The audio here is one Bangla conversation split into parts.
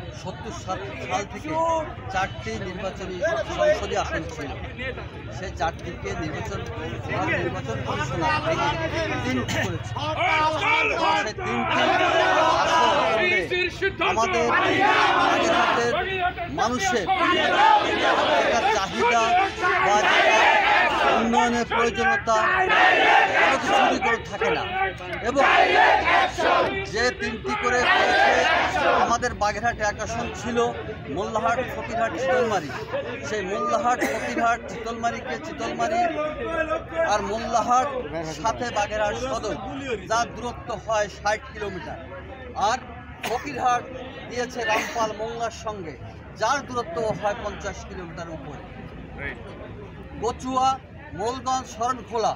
1970 সাল থেকে 4টি নির্বাচনী সংসদীয় আসন ছিল। সে 4টিকে নির্বাচন কমিশনার ভেঙে 3টি করেছে। সে 3টি আসন আমাদের বাগেরহাটের মানুষের যেটা চাহিদা বা উন্নয়নের প্রয়োজনীয়তা কোনো কিছুই করে থাকে না। এবং যে 3টি করে হয়েছে, আমাদের বাগেরহাটে এক আসন ছিল মোল্লাহাট, ফকিরহাট, চিতলমারি। সেই মোল্লাহাট, ফকিরহাট, চিতলমারি আর মোল্লাহাট সাথে বাগেরহাট সদর, যার দূরত্ব হয় 60 কিলোমিটার। আর ফকিরহাট দিয়েছে রামপাল মোংলার সঙ্গে, যার দূরত্ব হয় 50 কিলোমিটার উপরে। কচুয়া, মোলগঞ্জ, শরণখোলা,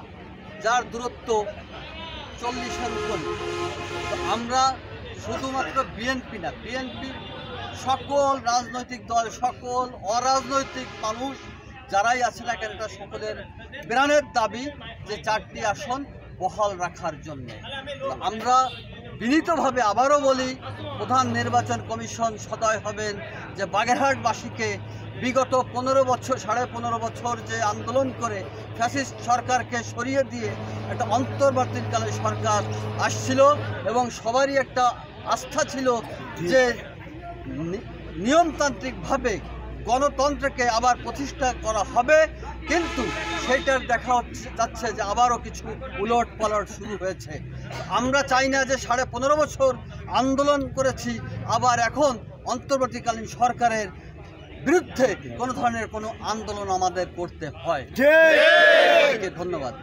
যার দূরত্ব 40-এর উপরে। তো আমরা শুধুমাত্র বিএনপি না, বিএনপি সকল রাজনৈতিক দল, সকল অরাজনৈতিক মানুষ যারাই আছে না কেন, এটা সকলের প্রাণের দাবি যে 4টি আসন বহাল রাখার জন্য। আমরা বিনীতভাবে আবারও বলি, প্রধান নির্বাচন কমিশন সদয় হবেন যে বাগেরহাটবাসীকে বিগত 15 বছর যে আন্দোলন করে ফ্যাসিস্ট সরকারকে সরিয়ে দিয়ে একটা অন্তর্বর্তীকালীন সরকার আসছিল এবং সবারই একটা আস্থা ছিল যে নিয়মতান্ত্রিকভাবে গণতন্ত্রকে আবার প্রতিষ্ঠা করা হবে, কিন্তু সেটার দেখা যাচ্ছে যে আবারও কিছু উলট পালট শুরু হয়েছে। আমরা চাই না যে 15.5 বছর আন্দোলন করেছি আবার এখন অন্তর্বর্তীকালীন সরকারের বিরুদ্ধে কোনো ধরনের কোনো আন্দোলন আমাদের করতে হয়। ধন্যবাদ।